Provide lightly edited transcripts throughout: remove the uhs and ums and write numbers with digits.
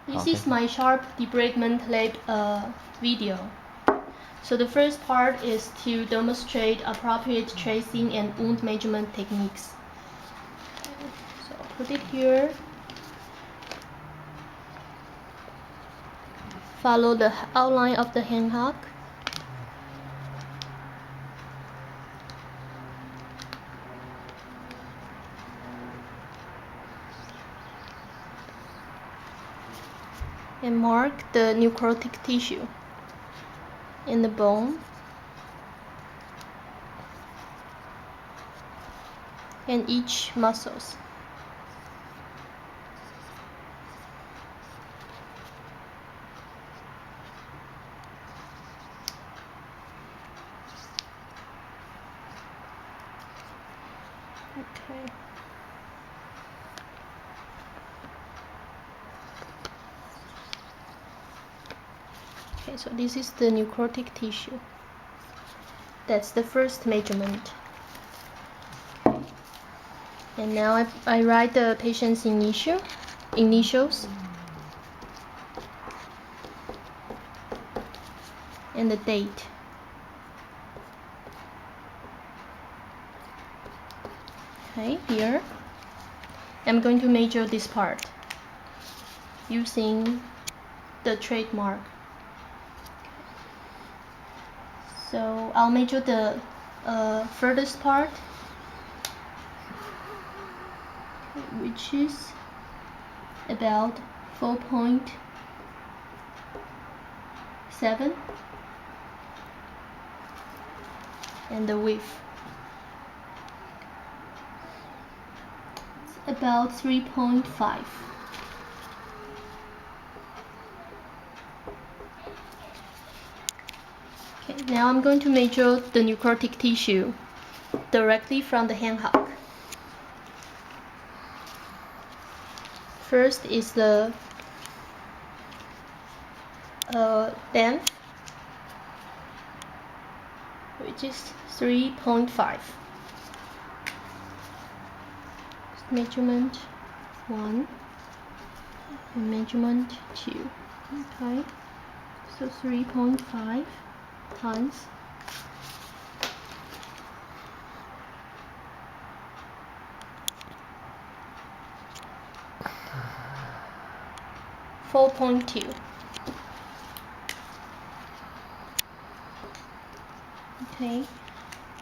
This is my sharp debridement lab video. So the first part is to demonstrate appropriate tracing and wound measurement techniques. So I'll put it here. Follow the outline of the hand hook. And mark the necrotic tissue in the bone and each muscles. Okay. Okay, so this is the necrotic tissue. That's the first measurement. Okay. And now I write the patient's initials and the date. Okay, here I'm going to measure this part using the trademark. So I'll measure the furthest part, which is about 4.7, and the width is about 3.5. Okay, now I'm going to measure the necrotic tissue directly from the hand hook. First is the length, which is 3.5. Measurement 1 and measurement 2. Okay, so 3.5 times 4.2. Okay,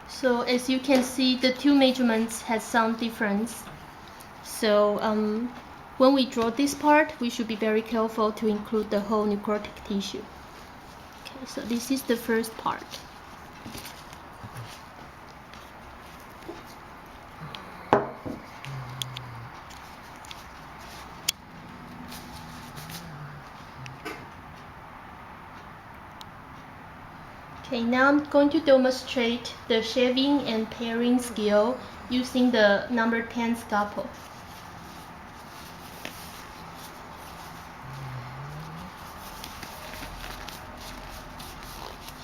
so as you can see, the two measurements have some difference. So when we draw this part, we should be very careful to include the whole necrotic tissue. Okay, so this is the first part. Okay, now I'm going to demonstrate the shaving and paring skill using the number 10 scalpel.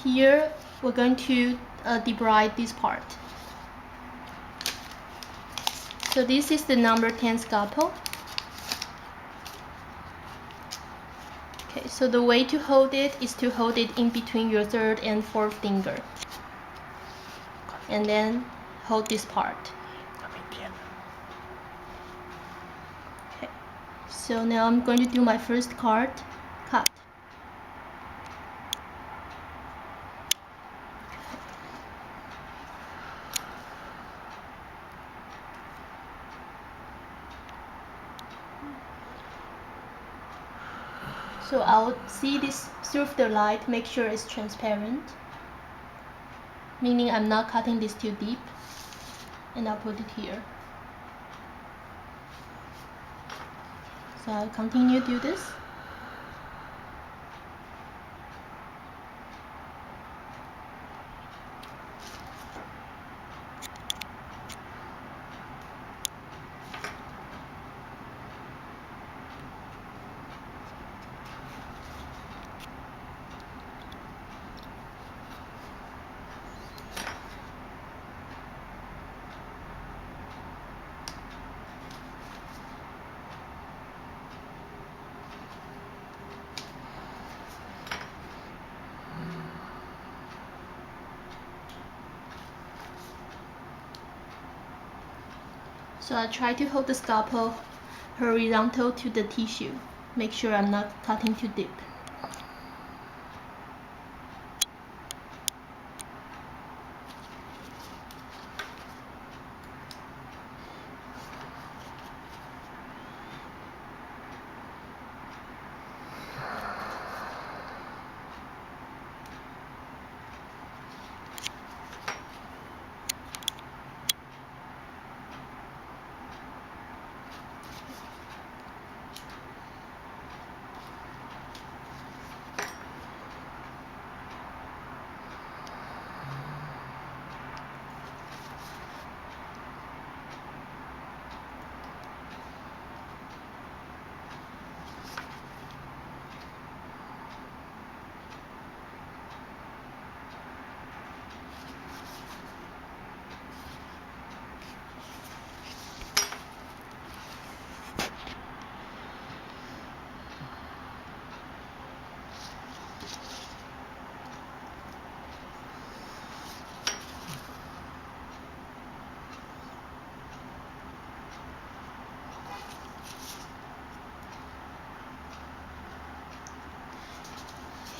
Here, we're going to debride this part. So this is the number 10 scalpel. Okay, so the way to hold it is to hold it in between your third and fourth finger. And then hold this part. Okay, so now I'm going to do my first cut. So I'll see this through the light, make sure it's transparent, meaning I'm not cutting this too deep, and I'll put it here. So I'll continue to do this. So I try to hold the scalpel horizontal to the tissue. Make sure I'm not cutting too deep.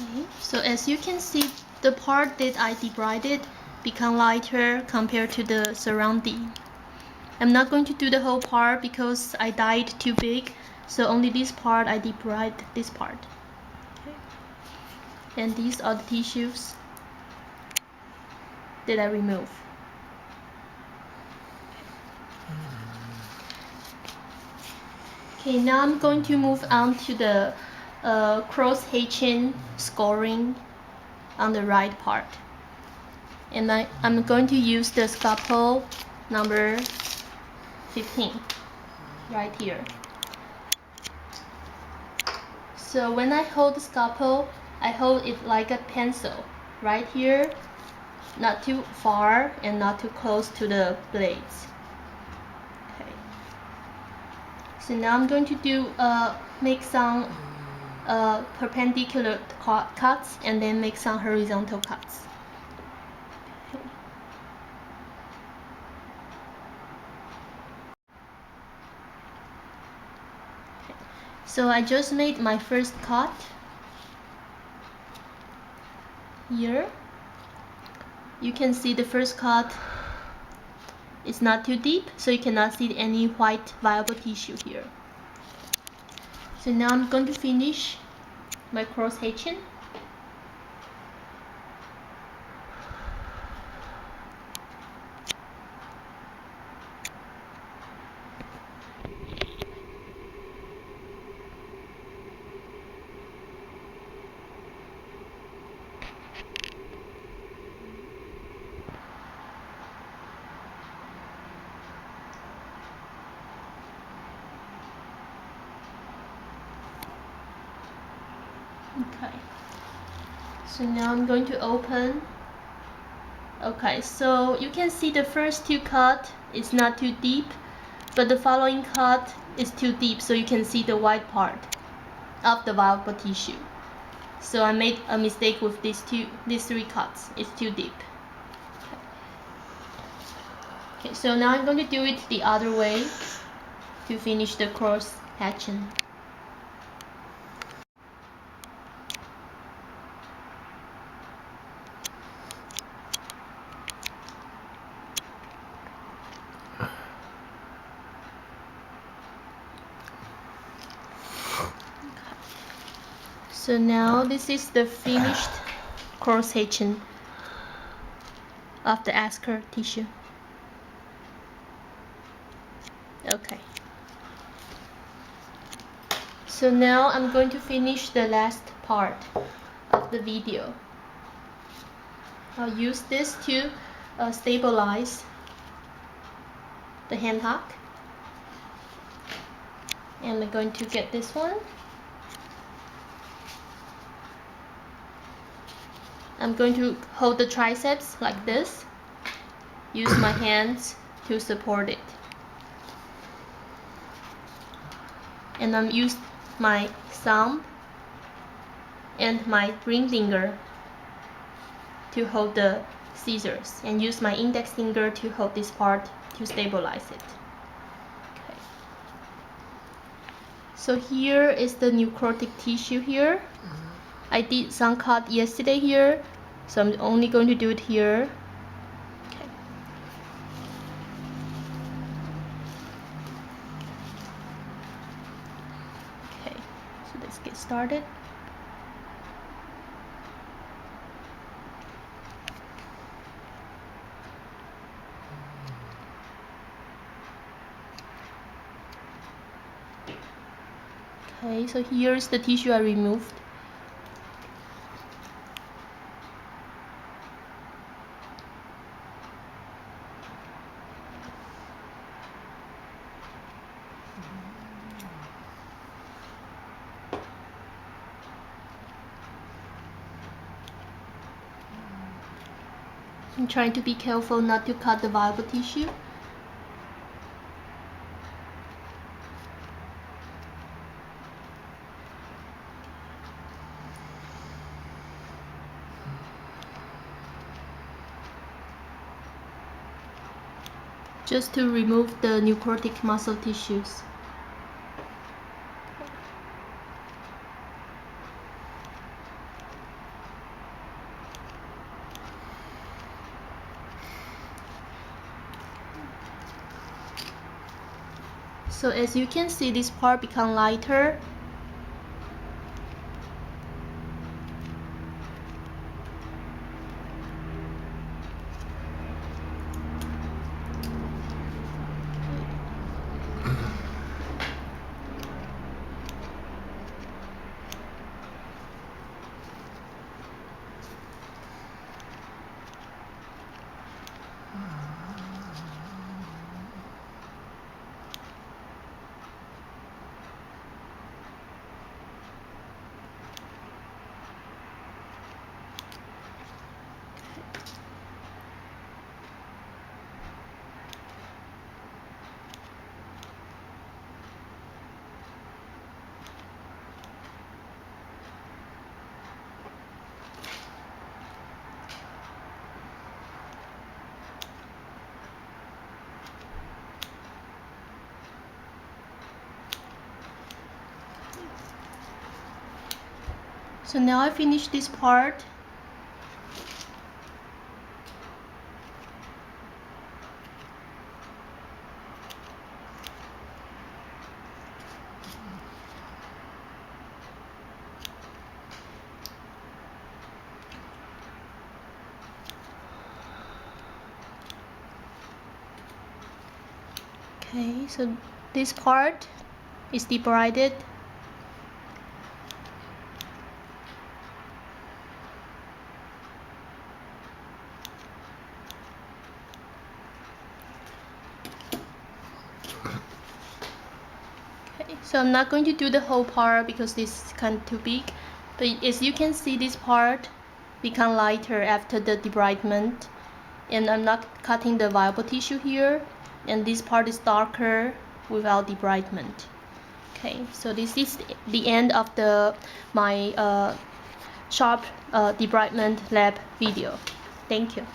Okay, so as you can see, the part that I debrided become lighter compared to the surrounding. I'm not going to do the whole part because I dyed too big, so only this part I debride this part. Okay. And these are the tissues that I remove. Okay, now I'm going to move on to the cross-hatching scoring on the right part. And I'm going to use the scalpel number 15 right here. So when I hold the scalpel, I hold it like a pencil right here, not too far and not too close to the blades. Okay. So now I'm going to do make some perpendicular cuts and then make some horizontal cuts. Okay. So I just made my first cut here. You can see the first cut is not too deep, so you cannot see any white viable tissue here. So now I'm going to finish my cross hatching. Okay, so now I'm going to open. Okay, so you can see the first two cut is not too deep, but the following cut is too deep, so you can see the white part of the viable tissue. So I made a mistake with these three cuts. It's too deep. Okay, so now I'm going to do it the other way to finish the cross hatching. So now this is the finished cross hatching of the asker tissue. Okay. So now I'm going to finish the last part of the video. I'll use this to stabilize the hand hook. And I'm going to get this one. I'm going to hold the triceps like this. Use my hands to support it. And I'm use my thumb and my ring finger to hold the scissors, and use my index finger to hold this part to stabilize it. So here is the necrotic tissue here. I did some cut yesterday here, so I'm only going to do it here. Okay. Okay, so let's get started. Okay, so here's the tissue I removed. I'm trying to be careful not to cut the viable tissue. Just to remove the necrotic muscle tissues. So as you can see, this part become lighter. So now I finished this part. Okay, so this part is debrided. Okay, so I'm not going to do the whole part because this is kind of too big. But as you can see, this part become lighter after the debridement. And I'm not cutting the viable tissue here. And this part is darker without debridement. Okay, so this is the end of my sharp debridement lab video. Thank you.